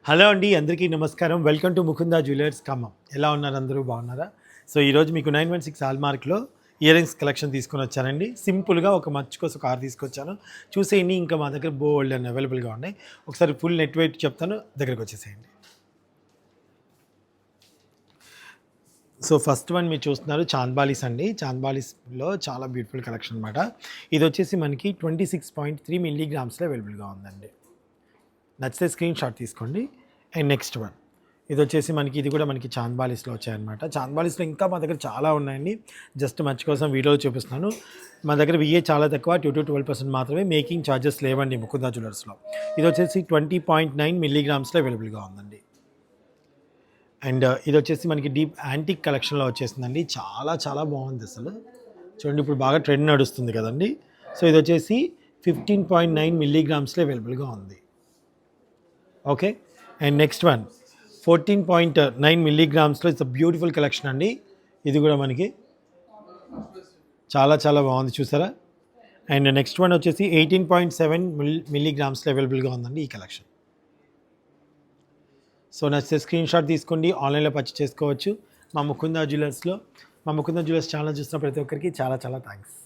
Hello అండి, అందరికీ నమస్కారం. Welcome to Mukunda jewellers Khammam. ఎలా ఉన్నారు? అందరూ బాగున్నారా? సో ఈరోజు మీకు 916 హాల్మార్క్లో ఇయర్ రింగ్స్ కలెక్షన్ తీసుకొని వచ్చానండి. సింపుల్గా ఒక మంచి కోసం కార్ తీసుకొచ్చాను. చూసేయండి, ఇంకా మా దగ్గర బోల్డ్ అని అవైలబుల్గా ఉన్నాయి. ఒకసారి ఫుల్ నెట్ వెయిట్ చెప్తాను, దగ్గరికి వచ్చేసేయండి. సో ఫస్ట్ వన్ మీరు చూస్తున్నారు చాంద్బాలీస్ అండి. చాంద్బాలీస్లో చాలా బ్యూటిఫుల్ కలెక్షన్ అనమాట. ఇది వచ్చేసి మనకి 26.3 మిల్లీగ్రామ్స్లో అవైలబుల్గా ఉందండి. నచ్చితే స్క్రీన్ షాట్ తీసుకోండి. అండ్ నెక్స్ట్ వన్ ఇది వచ్చేసి మనకి, ఇది కూడా మనకి చాంద్బాలీస్లో వచ్చాయన్నమాట. చాంద్బాలీస్లో ఇంకా మా దగ్గర చాలా ఉన్నాయండి. జస్ట్ మంచి కోసం వీడియోలో చూపిస్తున్నాను. మా దగ్గర విఏ చాలా తక్కువ, 2-12% మాత్రమే. మేకింగ్ ఛార్జెస్ లేవండి ముకుందా జ్యువెలర్స్లో. ఇది వచ్చేసి 20.9 మిల్లీగ్రామ్స్లో అవైలబుల్గా ఉందండి. అండ్ ఇది వచ్చేసి మనకి డీప్ యాంటిక్ కలెక్షన్లో వచ్చేసిందండి. చాలా చాలా బాగుంది అసలు. చూడండి, ఇప్పుడు బాగా ట్రెండ్ నడుస్తుంది కదండి. సో ఇది వచ్చేసి 15.9 మిల్లీగ్రామ్స్లో అవైలబుల్గా ఉంది. ఓకే. అండ్ నెక్స్ట్ వన్ 14.9 మిల్లీగ్రామ్స్లో ఇట్స్ బ్యూటిఫుల్ కలెక్షన్ అండి. ఇది కూడా మనకి చాలా చాలా బాగుంది, చూసారా? అండ్ నెక్స్ట్ వన్ వచ్చేసి 18.7 మిల్లీగ్రామ్స్లో అవైలబుల్గా ఉందండి ఈ కలెక్షన్. సో నచ్చితే స్క్రీన్ షాట్ తీసుకోండి, ఆన్లైన్లో పర్చేస్ చేసుకోవచ్చు మా ముకుందా జ్యువెలర్స్లో. మా ముకుందా జ్యువెలర్స్ ఛానల్ చూస్తున్న ప్రతి ఒక్కరికి చాలా చాలా థ్యాంక్స్.